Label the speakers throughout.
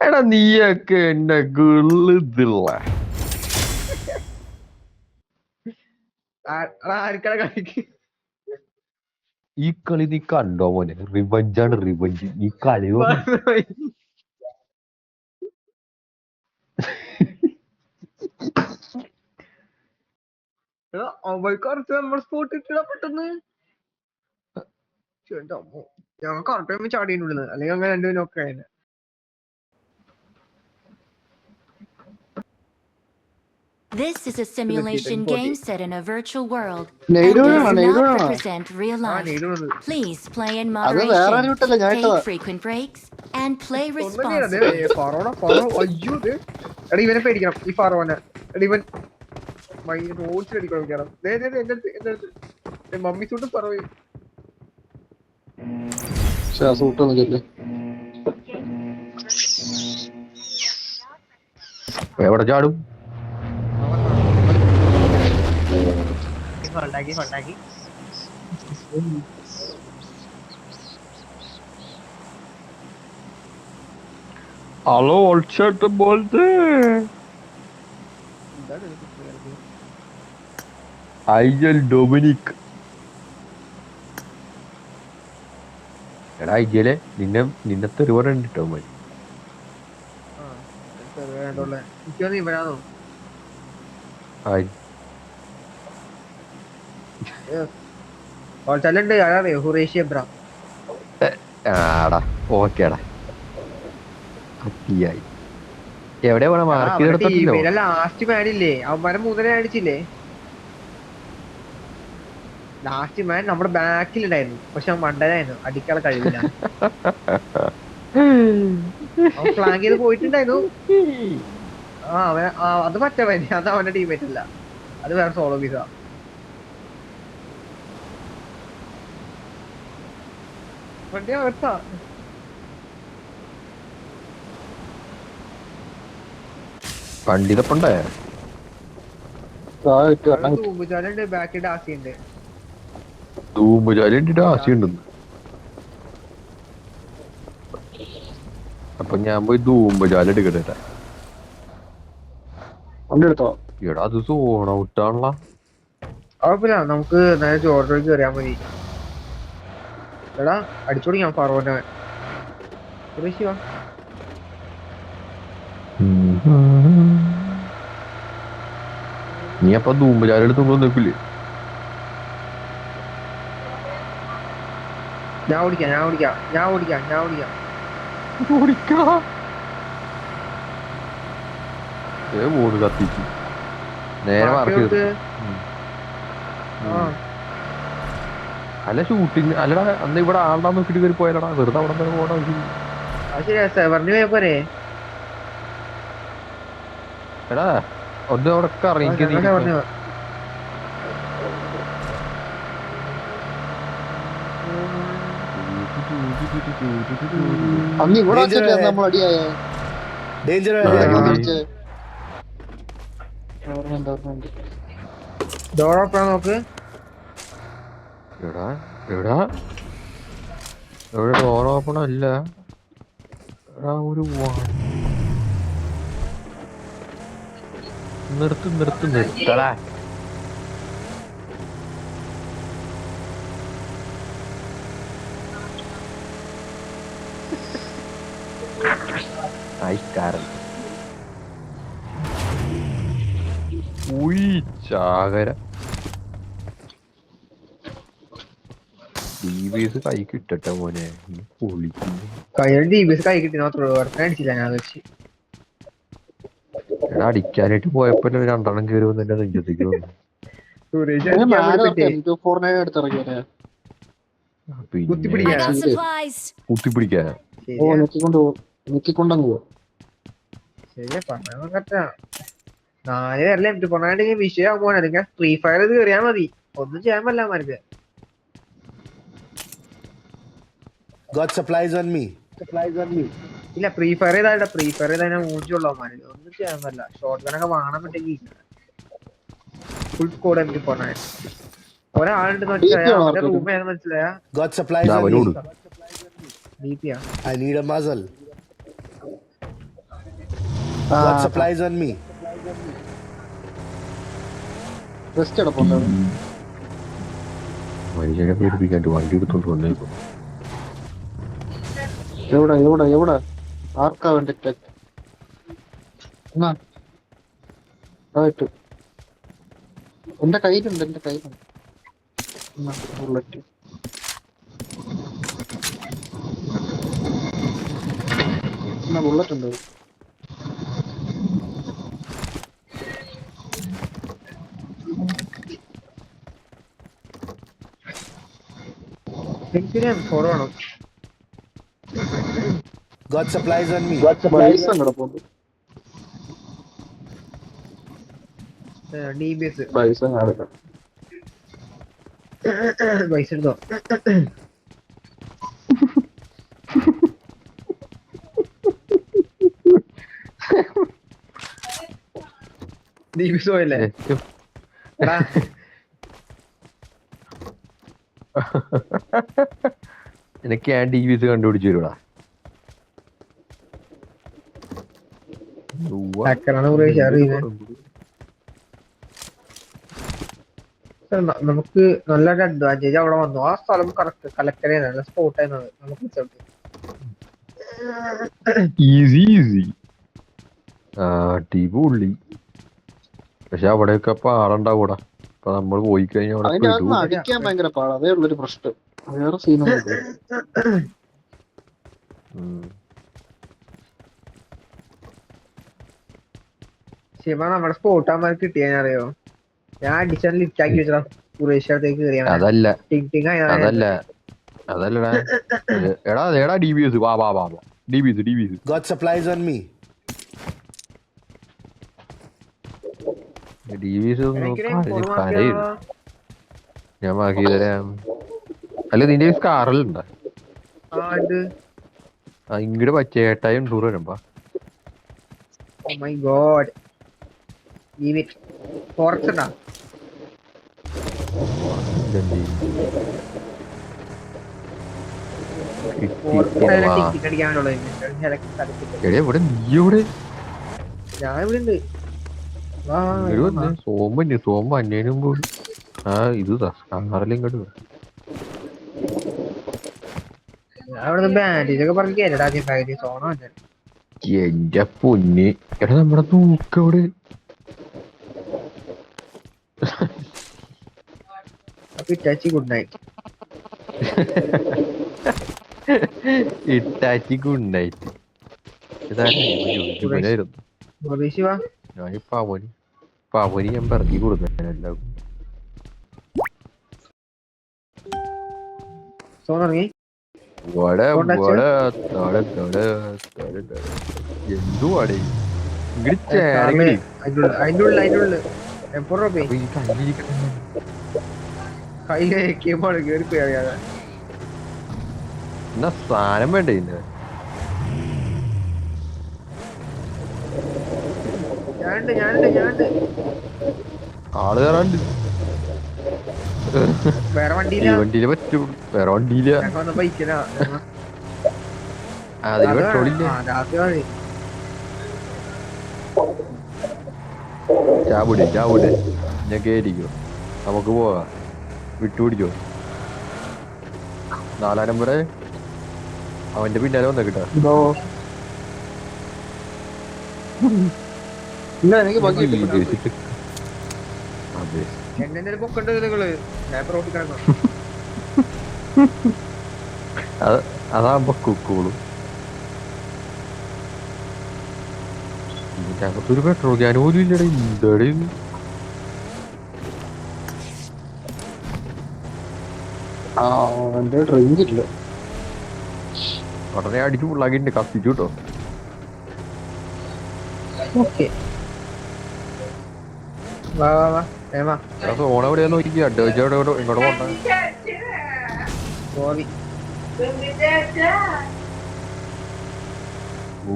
Speaker 1: എടാ നീയൊക്കെ എന്നെ ഗുള്ളിതില്ല. ഈ കളി നീ കണ്ടോ മോനെ? റിവഞ്ചാണ് റിവഞ്ച്. ഈ കളി
Speaker 2: നമ്മൾ സ്പോട്ട് ഇട്ടാ പെട്ടെന്ന് ഞങ്ങൾ കറക്റ്റ് ചാടിയുള്ളത്, അല്ലെങ്കിൽ അങ്ങനെ രണ്ടുപേരും ഒക്കെ ആയിരുന്നു.
Speaker 3: This is a simulation game set in a virtual world and does not represent real life. Please play in moderation, take frequent breaks, and play responsibly.
Speaker 2: ഇവനെ പേടിക്കണം, ഈ ഫാറോനെ. ഇവൻ റോഡ്സ് അടിക്കണം. മമ്മി സൂട്ട് പറയും.
Speaker 1: എവിടെ ചാടും? ഹലോ ഒളിച്ചേട്ടൻ പോലത്തെ ഐജൽ ഡൊമിനിക്. എടാ ഐജലെ നിന്നെ തെരുവറുണ്ട് കേട്ടോ മതി. ആടാ ഓക്കേടാ. എവിടെ വേണം മാർക്ക് ചെയ്തെടുത്തില്ലോ.
Speaker 2: ലാസ്റ്റ് മാനില്ലേ അവന്മാരെ 3 അടിച്ചില്ലേ? ലാസ്റ്റ് മാൻ നമ്മുടെ ബാക്കിലുണ്ടായിരുന്നു, പക്ഷെ അവൻ മണ്ടനായിരുന്നു, അടിക്കാനുള്ള കഴിവില്ല. അവൻ ഫ്ലാങ്ക് ചെയ്ത് പോയിട്ടുണ്ടായിരുന്നു. അത് മറ്റവൻ, അത് അവന്റെ ടീമേറ്റ് അല്ല, അത് വേറെ സോളോ പീസാ. വണ്ടി അകത്താ.
Speaker 1: വണ്ടിയിലപ്പണ്ടേ
Speaker 2: തൂമ്പുചാലുണ്ട്, ബാക്കിൽ ആസിയുണ്ട്.
Speaker 1: തൂമ്പുചാലിട്ട് ആശയുണ്ടെന്ന്. അപ്പൊ ഞാൻ പോയി തൂമ്പുചാല എടുക്കട്ടെ. എടാ അത് സോണ ഔട്ടാണല്ല.
Speaker 2: കുഴപ്പമില്ല, നമുക്ക് നേരെ ജോർജിലേക്ക് കയറിയാൽ മതി. എടാ അടിച്ചോടി ഞാൻ ഫാറോനെ.
Speaker 1: നീ അപ്പൊ തൂമ്പുചാല എടുത്ത് നിൽക്കില്ലേ?
Speaker 2: ഞാൻ ഓടിക്കാം.
Speaker 1: കത്തിച്ചു നേരെ മാർക്ക് ചെയ്തു. അല്ല ഷൂട്ടിങ് അല്ലടാ, അന്ന് ഇവിടെ ആളുടെ നോക്കിട്ട് കയറി പോയാലടാ, വെറുതെ അവിടെ വരെ പോകണ. എടാ ഒന്ന് അവിടെ ഇറങ്ങി.
Speaker 2: നോക്ക്
Speaker 1: എടാ എവിടെ ഡോർ ഓപ്പൺ അല്ല. ഒരു നിർത്തടാ. ആയിക്കാരൻ ചാകര DBS കൈ കിട്ടട്ടെ മോനെ. പൊളിക്കുന്നു എടാ. അടിക്കാനായിട്ട് പോയപ്പോ 2 എണ്ണം കയറി വന്ന് എന്റെ നെഞ്ചത്തേക്ക് വന്നു. കുത്തിപ്പിടിക്കാ
Speaker 2: നാല് പേരല്ലേ പൊണ്ണാണ്ടെങ്കിൽ വിഷയമാകുമ്പോ നിങ്ങൾ ഫ്രീ ഫയർ ഇത് കയറിയാ മതി, ഒന്നും ചെയ്യാൻ പറ്റില്ല അവന്മാർക്ക്. ഇല്ല ഫ്രീ ഫയർ ചെയ്താ മൂഞ്ചുള്ള അവന്മാര്, ഒന്നും ചെയ്യാൻ പറ്റില്ല. ഷോർട്ട് ഗണ്ണൊക്കെ വേണമെന്നുണ്ടെങ്കിൽ ഫുൾ സ്കോഡ് എനിക്ക് പൊണ്ണാൻ. ഒരാളുണ്ടെന്ന് വെച്ചാൽ റൂം ഏതെന്ന് മനസ്സിലായ
Speaker 4: Got supplies on me.
Speaker 1: മനുഷ്യനെ പേടിപ്പിക്കാണ്ട് വണ്ടി എടുത്തോണ്ട് വന്നേക്കും.
Speaker 5: എവിടെ ആർക്കാ വേണ്ടി എന്റെ കയ്യിലുണ്ട് ബുള്ളറ്റ്. ബുള്ളറ്റ് ഉണ്ട്.
Speaker 2: ഫോണോ
Speaker 4: Got supplies on me.
Speaker 5: പൈസ കിടപ്പുണ്ട്.
Speaker 2: DBS
Speaker 5: പൈസ കാണില്ല.
Speaker 2: പൈസ എടുത്തോ. DBS പോയല്ലേ എടാ.
Speaker 1: എനിക്ക് ഞാൻ DBS കണ്ടുപിടിച്ചു തരൂടാ.
Speaker 2: നമുക്ക് നല്ലൊരു അഡ്വാൻറ്റേജ് അവിടെ വന്നു. ആ സ്ഥലം കറക്റ്റ് കളക്ട് ചെയ്യുന്നത് സ്പോട്ട് ചെയ്യുന്നത് നമുക്ക് റിസൾട്ട്
Speaker 1: ഈസി അടിപൊളി. പക്ഷെ അവിടെയൊക്കെ പാടുണ്ടാവൂടാ. ഇപ്പൊ നമ്മൾ പോയി കഴിഞ്ഞാൽ
Speaker 5: അതിന്റെ അകത്ത് അടിക്കാൻ ഭയങ്കര പാടാ. അതേ ഉള്ളൊരു പ്രശ്നം. വേറെ സീനൊന്നും.
Speaker 2: ശിവ നമ്മുടെ സ്പോട്ടാമാർ കിട്ടിയാൻ അറിയോ? ഞാൻ അടിച്ചാൽ ലിറ്റാക്കി വെച്ചാ കുറേശ്ശത്തേക്ക് കയറിയാ
Speaker 1: അതല്ലടാ. എടാ DBS വാ DBS.
Speaker 4: Got supplies on me.
Speaker 1: DBS ഞാൻ ബാക്കി തരാം. അല്ല നിന്റെ കാറിലുണ്ടാ ഇങ്ങോട്ട് പച്ചേട്ടായി ടൂർ വരുമ്പോ.
Speaker 2: Oh my god. Leave it. Forks ഉണ്ടാ?
Speaker 1: സോമ അന്യനും പോലും ഇത് കാറിലിങ്ങോട്ട്
Speaker 2: ബാൻഡേജ് ഒക്കെ പറഞ്ഞു കേരടാ. സോണോ
Speaker 1: എന്റെ പൊന്ന്. എടാ നമ്മുടെ തൂക്കവിടെ
Speaker 2: ഗുഡ് നൈറ്റ്.
Speaker 1: ഇട്ടാച്ചി ഗുഡ് നൈറ്റ്. ഞാൻ പവന് ഞാൻ പിറക്കി കൊടുക്കാനെല്ലാം.
Speaker 2: സോണി
Speaker 1: എന്തുവാടേ എന്നാ സാധനം വേണ്ടേ ഇന്ന്. ആള് കയറാണ്ട്
Speaker 2: വേറെ
Speaker 1: വണ്ടിയില് പറ്റും. വേറെ വണ്ടിയില്ല. അതിന് പെട്രോളില്ല. ചാവിട് ഞാൻ കേറിക്കോ. നമുക്ക് പോവാ. വിട്ടുപിടിച്ചോ. 4 നമ്പർ അവന്റെ പിന്നാലെ വന്ന കിട്ടാ. അതാകുമ്പോ കുക്കോളും. ഇതിനകത്തൊരു പെട്രോൾ ക്യാൻ പോലും ഇല്ലടേ. ഇന്ത്യയുടെ
Speaker 5: ഡ്രിങ്ക് ഇല്ല.
Speaker 1: ഉടനെ അടിച്ചു ഫുള്ളാക്കിണ്ട് കത്തിച്ചു കേട്ടോ. സോണ എവിടെയാ നോക്കി അഡ്വൈസ് ഇങ്ങോട്ട് പോണ്ട.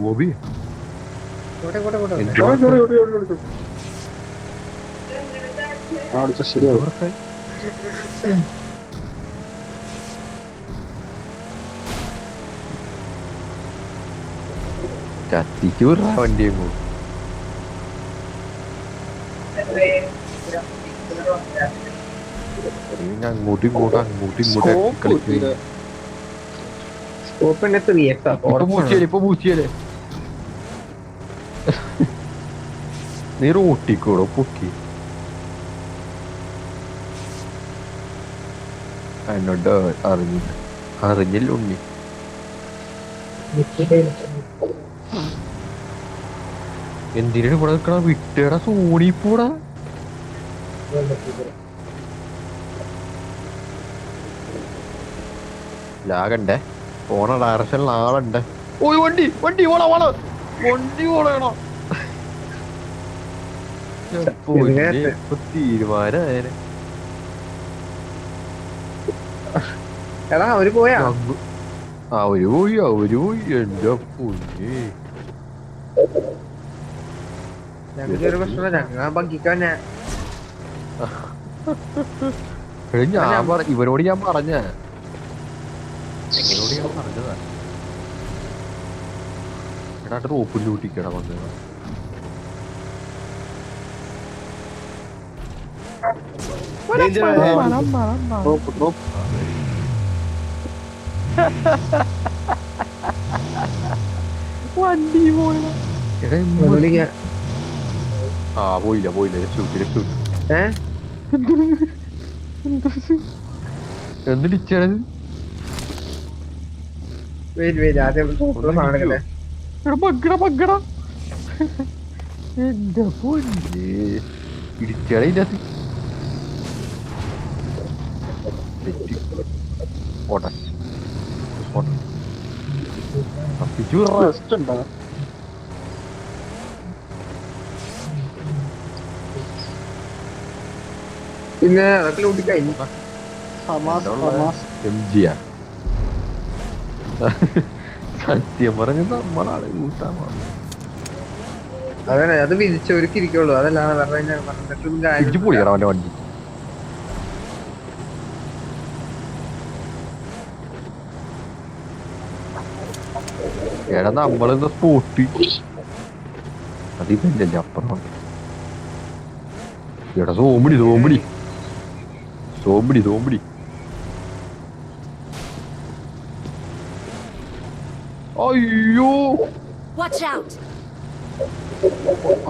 Speaker 1: ബോബി
Speaker 5: ശരിയാവും.
Speaker 1: കത്തിച്ചു വണ്ടിയും പോകും. അങ്ങോട്ടും ഇങ്ങോട്ടും അങ്ങോട്ടും ഇങ്ങോട്ടും
Speaker 5: സ്കോപ്പ്
Speaker 1: കളിക്കുക.
Speaker 2: സ്കോപ്പ് തന്നെ 3x ആ.
Speaker 1: ഇപ്പൊ പൂച്ചിയല്ലേ നീ റോട്ടിക്കോടോ പൊക്കി എന്നോട് അറിഞ്ഞില്ല ഉണ്ണി. എന്തിനാണ് ഇവിടെ നിൽക്കണ വിട്ടേടാ സോണിപ്പോടാ. ലാഗണ്ടേ പോണ ഡയറക്ഷനിൽ ആളുണ്ട്. ഓയ് വണ്ടി വണ്ടി ഓളാ ഓള വണ്ടി ഓളയണോ തീരുമാനായ.
Speaker 2: എടാ അവര് പോയാ
Speaker 1: അവര് പോയി എന്റെ പൊന്നേ.
Speaker 2: ഞങ്ങൾക്ക് ഒരു പ്രശ്നമില്ല, ഞങ്ങൾ ബഗ്ഗിക്കാൻ
Speaker 1: ഇവനോട് ഞാൻ പറഞ്ഞതാ. എടാ റോപ്പിൽ കൂട്ടിക്കട വന്നത്.
Speaker 4: Danger ahead.
Speaker 1: വണ്ടി പോയില്ല. പോയില്ല രക്ഷപ്പെട്ടു. എന്നിടിച്ചത് ബഗ്ഗട എന്റെ പൊന്നേ ഇടിച്ചട
Speaker 2: പിന്നെ അതൊക്കെ ലൂട്ടിക്കഴിഞ്ഞു.
Speaker 1: സത്യം പറഞ്ഞ നമ്മളാണ് കൂട്ടാൻ.
Speaker 2: അതന്നെ അത് വിരിച്ചവർക്ക് ഇരിക്കുള്ളൂ, അതല്ലാതെ വേറെ പറഞ്ഞിട്ടും കാര്യം.
Speaker 1: പൊളിയറ അവന്റെ വണ്ടി. എടാ നമ്മളെന്താ സ്പോട്ട് അതിപ്പല്ലേ അപ്പുറം. എടാ സോമ്പിടി അയ്യോ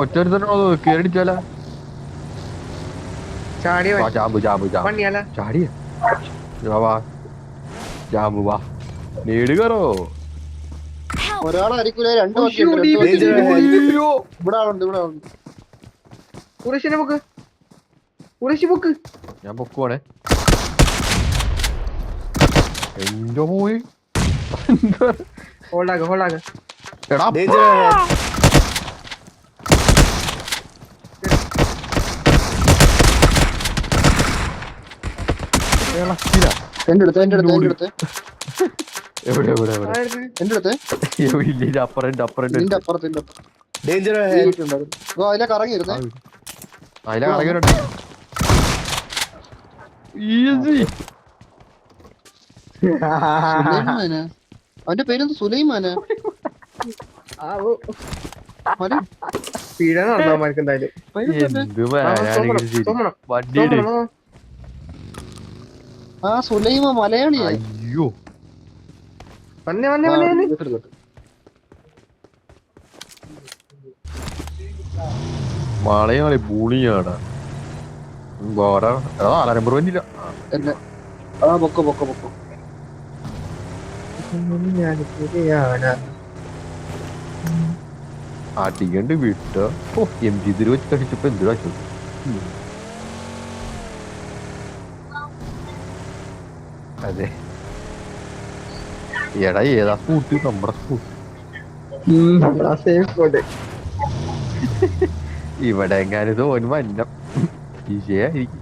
Speaker 1: ഒറ്റ കേടിച്ചാല ചാടിയ ജാമ്പു വാ നേട് കയറോ.
Speaker 5: ഒരാളായിരിക്കൂല, രണ്ടു ഇവിടെ ആളുണ്ട്.
Speaker 1: ഞാൻ പൊക്കുവാണേ. എന്റെ പോയി എടാ
Speaker 4: Danger ahead.
Speaker 5: എന്റെ അടുത്ത്
Speaker 1: എവിടെ
Speaker 5: അപ്പുറത്ത്
Speaker 4: Danger ahead.
Speaker 5: അതിലെ കറങ്ങിയിരുന്നേ. സുലൈമാന, അവന്റെ പേരെന്ത്? സുലൈമാന. ആ സുലൈമ മലയാളിയാ.
Speaker 1: അയ്യോ മലയാളി ബൂളിയാടാ. നമ്പർ വന്നില്ല.
Speaker 5: പൊക്കോ
Speaker 1: അടികണ്ട് വിട്ട MG വെച്ച് കടിച്ചപ്പോ എന്ത് കാച്ചു. അതെ എടാ ഏതാ സ്കൂട്ട്? നമ്മുടെ സ്കൂട്ട് ഇവിടെ എങ്ങാനും തോന്നു മന്നം വിഷയായിരിക്കും.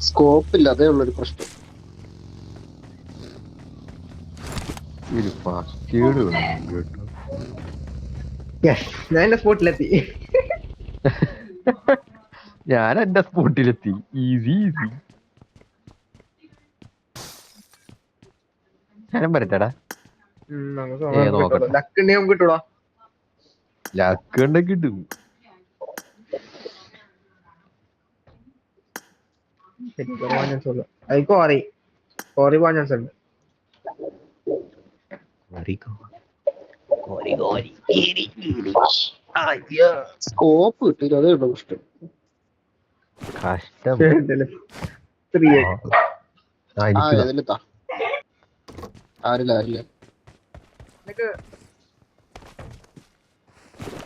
Speaker 5: സ്കോപ്പില്ല, അതേ ഉള്ളൊരു പ്രശ്നം.
Speaker 1: ഒരു ഫസ്റ്റ് എയ്ഡ് വേണം കേട്ടോ.
Speaker 2: ഞാൻ എന്റെ സ്പോട്ടിലെത്തി.
Speaker 1: ഞാൻ എന്റെ സ്പോട്ടിലെത്തി. ഈസി ഞാനും വരട്ടെടാ.
Speaker 2: കിട്ടൂടാ.
Speaker 1: ലക്ക് ഉണ്ടെങ്കിൽ കിട്ടും.
Speaker 2: പോവാൻ ചാൻസ് ഉള്ളു. അത് കോറി പോവാൻ ചാൻസ് ഉണ്ട്.
Speaker 5: സ്കോപ്പ് കിട്ടില്ല, അതേ ഉള്ളൂ ഇഷ്ടം.
Speaker 1: കഷ്ടം.
Speaker 5: ഇതിലെത്താ ആരില്ല.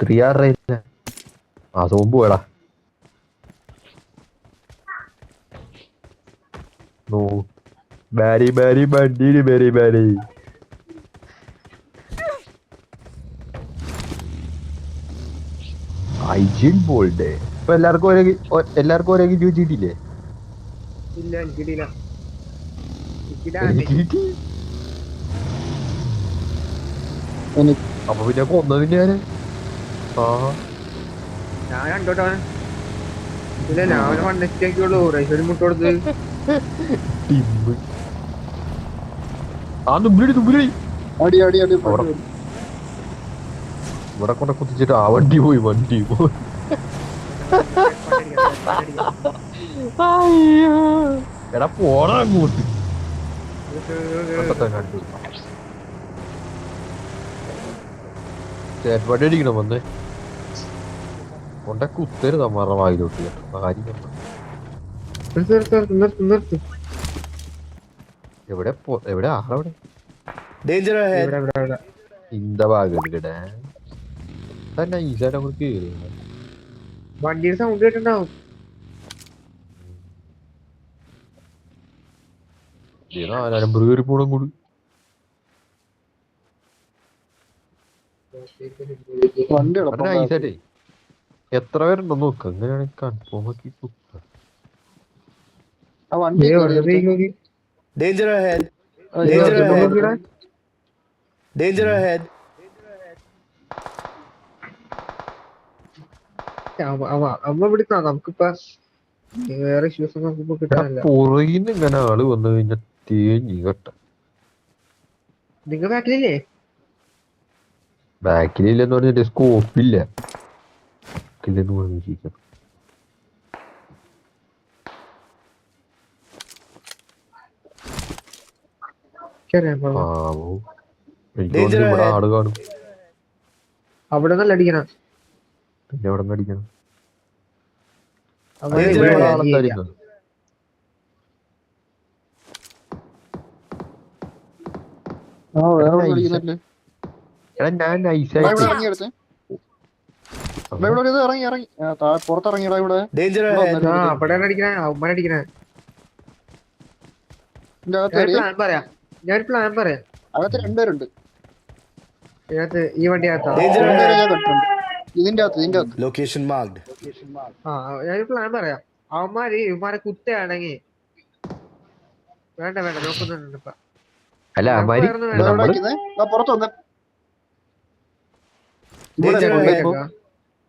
Speaker 1: 3R റേറ്റില്ല. സോമ്പ് വേടാ. നോ ബാരി ബണ്ടീന് ബാരി. ഐജിൻ ബോൾഡ് ഇപ്പൊ എല്ലാവർക്കും ഒരേ കിട്ടിയില്ലേ?
Speaker 2: ഇല്ല എനിക്ക് കിട്ടിയില്ല.
Speaker 1: അപ്പൊ പിന്നെ കൊന്നതിന് ഞാന്
Speaker 2: ഞാൻ കണ്ടോട്ടോ. ഇല്ല രാവിലെ മണ്ണേക്കുള്ളൂ റൈസൊരു മുട്ട കൊടുത്ത്.
Speaker 1: ഇവിടെ കൊണ്ട് കുത്തിച്ചിട്ട് വണ്ടി പോയി. എടാ പോടാ അങ്ങോട്ട്. വണ്ടി അടിക്കണം വന്നേ. കൊണ്ട കുത്തരുത് അമ്മാരുടെ വായിലോട്ട്
Speaker 2: നിർത്ത്.
Speaker 1: എവിടെ ആളെവിടെ?
Speaker 4: Danger ahead.
Speaker 1: ഇന്ത ഭാഗം കിടേ തന്നെ ഈസായിട്ട് അങ്ങോട്ട് കേറി.
Speaker 2: വണ്ടിയുടെ സൗണ്ട് കേട്ടിട്ടുണ്ടാവും.
Speaker 1: നമ്പർ കയറി പോണം കൂടി. ഈസായിട്ടേ എത്ര പേരുണ്ടോ നോക്ക. അങ്ങനെയാണെങ്കിൽ കൺഫേം ആക്കി
Speaker 4: Danger ahead. Danger ahead.
Speaker 2: അമ്മ വിളിക്കാം. നമുക്കിപ്പ വേറെ ഇഷ്യൂസ് നമുക്കിപ്പോ കിട്ടാനില്ല.
Speaker 1: പുറകിന്ന് ഇങ്ങനെ ആള് വന്നു കഴിഞ്ഞാൽ തേഞ്ഞി കേട്ട.
Speaker 2: നിങ്ങ ബാക്കിലില്ലേ?
Speaker 1: ബാക്കിലില്ലെന്ന് പറഞ്ഞിട്ട് സ്കോപ്പില്ല. ഇല്ലെന്ന് പറഞ്ഞിരിക്കണം. ഇവിടെ ആള് കാണും.
Speaker 2: അവിടെ നല്ല അടിക്കണം.
Speaker 1: പിന്നെ അവിടെ നിന്ന് അടിക്കണം. ഞാൻ നൈസായിട്ട്
Speaker 5: പുറത്തിറങ്ങിയടാ ഇവിടെ.
Speaker 4: Danger ahead.
Speaker 2: ഞാനൊരു പ്ലാൻ പറയാം.
Speaker 5: അകത്ത് രണ്ടുപേരുണ്ട്.
Speaker 2: ഈ വണ്ടി അകത്താ.
Speaker 5: ഇതിന്റെ അകത്ത്
Speaker 4: Location marked.
Speaker 2: ഞാനൊരു പ്ലാൻ പറയാം. ഇവന്മാരെ കുത്തയാണെങ്കി വേണ്ട നോക്കുന്നുണ്ട് ഇപ്പൊ.
Speaker 1: അല്ല
Speaker 5: പുറത്ത് വന്ന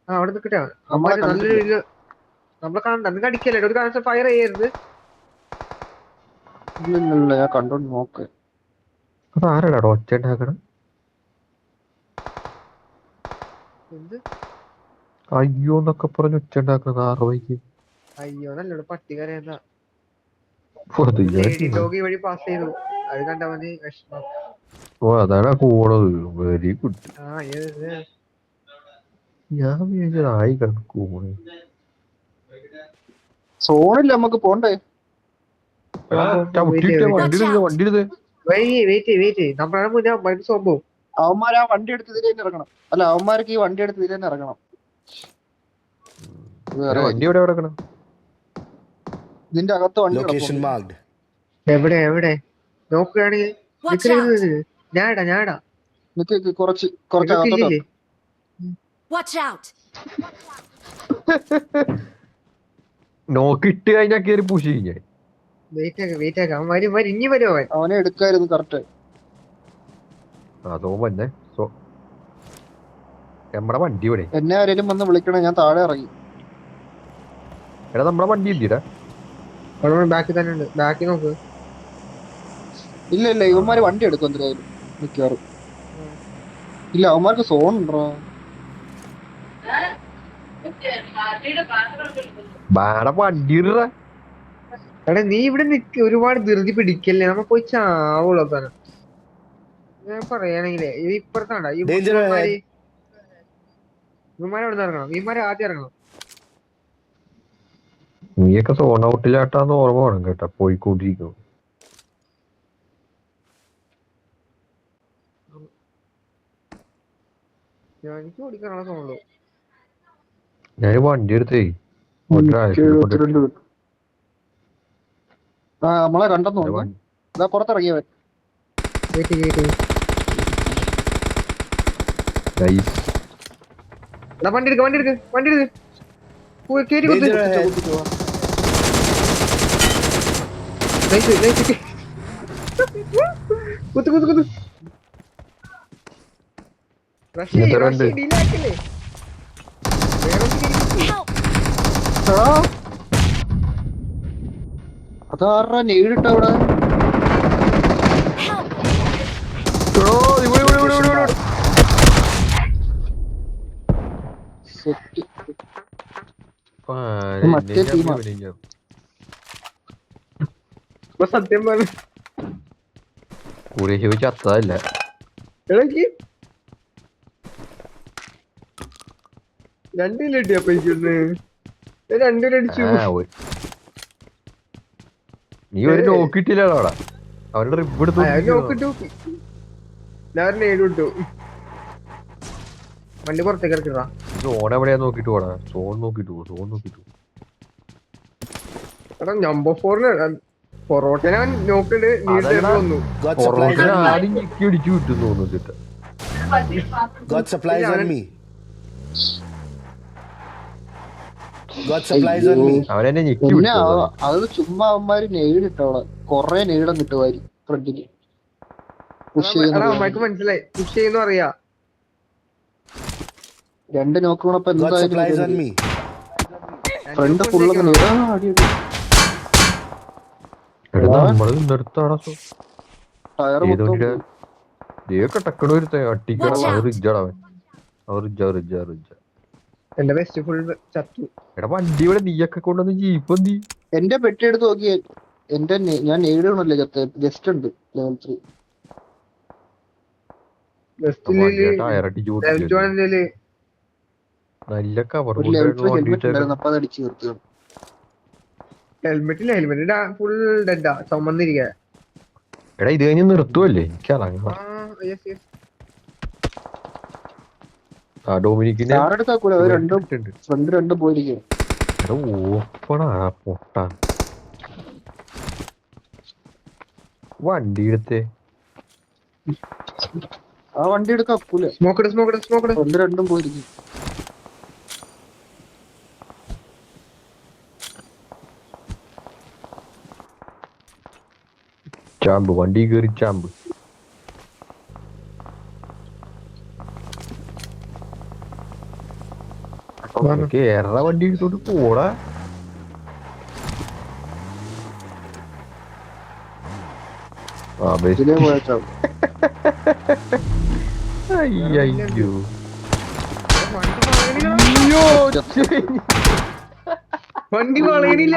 Speaker 2: അവിടെ നിൽക്കട്ടെ. അമ്മാര് നല്ലൊരു രീതിയിൽ നമ്മളെ കാണണ്ട. നിങ്ങൾക്ക് അടിക്കല്ലേ ഒരു കാരണം ഫയർ ചെയ്യരുത്.
Speaker 5: ഞാൻ കണ്ടോണ്ട് നോക്ക്.
Speaker 1: ആരാടാ ഒച്ച ഉണ്ടാക്കണം? അയ്യോ എന്നൊക്കെ പറഞ്ഞ് ഒച്ച ഉണ്ടാക്കുന്നത് 6 വൈക്ക്.
Speaker 2: അയ്യോ നല്ലോണം പട്ടികരയുന്ന വഴി പാസ് ചെയ്തു. അത് കണ്ട മതി വിഷമം.
Speaker 1: ഓ അതാണ് കൂടത്. Very good. ഞാൻ വിചാരിച്ചതായി കൂണ്.
Speaker 5: സോണില്ല നമുക്ക് പോണ്ടേ. അവന്മാർ ആ വണ്ടി എടുത്ത് ഇതിലേ ഇറങ്ങണം. അല്ല അവന്മാർക്ക് ഈ വണ്ടി എടുത്ത് ഇതിലേ ഇറങ്ങണം.
Speaker 1: വണ്ടി എവിടെ കിടക്കണം?
Speaker 5: ഇതിന്റെ അകത്ത് വണ്ടി.
Speaker 4: Location marked.
Speaker 2: എവിടെ നോക്കുകയാണെങ്കിൽ ഞാടാ
Speaker 5: കുറച്ച്
Speaker 1: നോക്കിട്ട് കഴിഞ്ഞാ കേറി പുഷ് കഴിഞ്ഞാൽ
Speaker 5: അവനെ എടുക്കായിരുന്നു കറക്റ്റ്.
Speaker 1: അതോ തന്നെ നമ്മടെ വണ്ടി ഇവിടെ.
Speaker 5: എന്നെ ആരെങ്കിലും വന്ന് വിളിക്കണേ, ഞാൻ താഴെ ഇറങ്ങി.
Speaker 1: എടാ നമ്മടെ വണ്ടി എന്തിടാ?
Speaker 2: ബാക്കി തന്നെ ഉണ്ട്. ബാക്കി നോക്ക്.
Speaker 5: ഇല്ല ഇവന്മാര് വണ്ടി എടുക്കും എന്തായാലും മിക്കവാറും. ഇല്ല അവന്മാർക്ക് സോൺ ഉണ്ടോ?
Speaker 1: വണ്ടി
Speaker 2: എടാ നീ ഇവിടെ നിക്ക്, ഒരുപാട് ധൃതി പിടിക്കല്ലേ, നമ്മ പോയി ചാവുള്ളൂ അവസാനം. ഞാൻ പറയാണെങ്കിലേ ഇത് ഇപ്പുറത്താണ്ടാ ഈ
Speaker 4: Danger
Speaker 2: ഇവന്മാര്
Speaker 4: ahead.
Speaker 2: ഇവന്മാരെ അവിടെ നിന്ന് ഇറങ്ങണം, ഇവന്മാരെ ആദ്യം ഇറങ്ങണം.
Speaker 1: നീയൊക്കെ സോൺ ഔട്ടിലാട്ടാന്ന് ഓർമ്മ വേണം കേട്ടാ, പോയിക്കൊണ്ടിരിക്കും.
Speaker 2: എനിക്ക് ഓടിക്കാനുള്ള തോന്നുള്ളൂ.
Speaker 1: ഞാൻ വണ്ടി എടുത്തേ
Speaker 5: നമ്മളെ കണ്ടെന്ന് തോന്നുന്നു. ഇതാ പുറത്തിറങ്ങിയവൻ.
Speaker 2: വണ്ടി എടുക്ക കേറി കുത്ത്.
Speaker 4: Danger ahead.
Speaker 2: കുത്ത് റഷ്
Speaker 1: എത്ര ഉണ്ട്?
Speaker 2: ഡീലാക്കല്ലേ.
Speaker 5: അതാറാ നേരിട്ട അവിടെ. സെറ്റ്. മറ്റേ ടീമാ.
Speaker 2: സത്യം പറഞ്ഞു
Speaker 1: കൂടെ ചോദിച്ച അത്തല്ല.
Speaker 2: എടക്ക് 2 കിലോ കിട്ടിയ പൈക്കൊന്ന് 2 കിലോ അടിച്ചു.
Speaker 1: നീ ഒരു നോക്കിട്ടില്ലല്ലോ അവിടെ. അവരുടെ റിപ്പ്
Speaker 2: നോക്കിട്ടു ഞാൻ നേടി വിട്ടു. വണ്ടി പുറത്തേക്ക് ഇറക്കിടാ.
Speaker 1: സോൺ എവിടെയാ നോക്കിട്ട് പോടാ. സോൺ നോക്കിട്ട്
Speaker 2: എടാ നമ്പർ 4 പൊറോട്ട ഞാൻ നോക്കിട്ട് വന്നു.
Speaker 4: Got supplies on me.
Speaker 1: ആദ്യം ഞെക്കി അടിച്ചു വിട്ടു തോന്നിട്ട്.
Speaker 4: Got supplies on me. Got supplies on me.
Speaker 1: അവനെന്നെ ഞെക്കി
Speaker 5: പിന്നെ
Speaker 1: വിട്ടു.
Speaker 5: അത് ചുമ്മാ അവന്മാര് നേരിട്ടവളെ കൊറേ നേരിടം കിട്ടുമാരി ഫ്രണ്ടില്.
Speaker 2: അമ്മക്ക് മനസ്സിലായി പുഷ് ചെയ്യുന്ന അറിയാ.
Speaker 5: 2 നോക്കണപ്പോ
Speaker 4: Got supplies on
Speaker 5: എന്തായാലും
Speaker 4: me.
Speaker 5: ഫ്രണ്ട് ഫുള്ളൊക്കെ അടി
Speaker 1: നമ്മള് നിർത്താടാ.
Speaker 5: ടയർ
Speaker 1: ഏതോ
Speaker 5: മൊത്തം
Speaker 1: ടക്കണ ഒരുത്ത അട്ടിക്കട. റിജാടവൻ റിജ.
Speaker 2: എന്റെ ബെസ്റ്റ് ഫുൾ ചത്തു.
Speaker 1: എടാ വണ്ടി ഇവിടെ നീയൊക്കെ കൊണ്ടുവന്ന് ജീപ്പ് എന്തി.
Speaker 5: എന്റെ പെട്ടി എടുത്ത് നോക്കിയ എന്റെ ഞാൻ നേരിടണല്ലേ ചത്ത ജസ്റ്റ് ഉണ്ട് ലെവൽ 3.
Speaker 1: നല്ല കവർ
Speaker 5: ഒരു ലെവൽ 3 ഹെൽമെറ്റ് ഉണ്ടായിരുന്നു, അപ്പൊ അത് അടിച്ചു തീർത്തു.
Speaker 2: ഹെൽമെറ്റില്ല ഫുൾ ഡെഡാ ചുമന്നിരിക്ക.
Speaker 1: എടാ ഇത് കഴിഞ്ഞ് നിർത്തുവല്ലേ ഡൊമിനിക്കിന്റെ
Speaker 5: ആരെടുത്താക്കൂല രണ്ടും ഫ്രണ്ട് രണ്ടും പോയിരിക്കും.
Speaker 1: ഓപ്പണാ പൊട്ട വണ്ടി എടുത്തേ.
Speaker 5: ആ വണ്ടി എടുത്താക്കൂല. ഫ്രണ്ട് രണ്ടും പോയിരിക്കും.
Speaker 1: ചാമ്പ് വണ്ടി കയറി ചാമ്പ്. കേരള വണ്ടി എടുത്തോട്ട് പോടാ.
Speaker 5: ഇതിലേ പോയാ
Speaker 1: അയ്യോ
Speaker 2: വണ്ടി വളയണില്ല.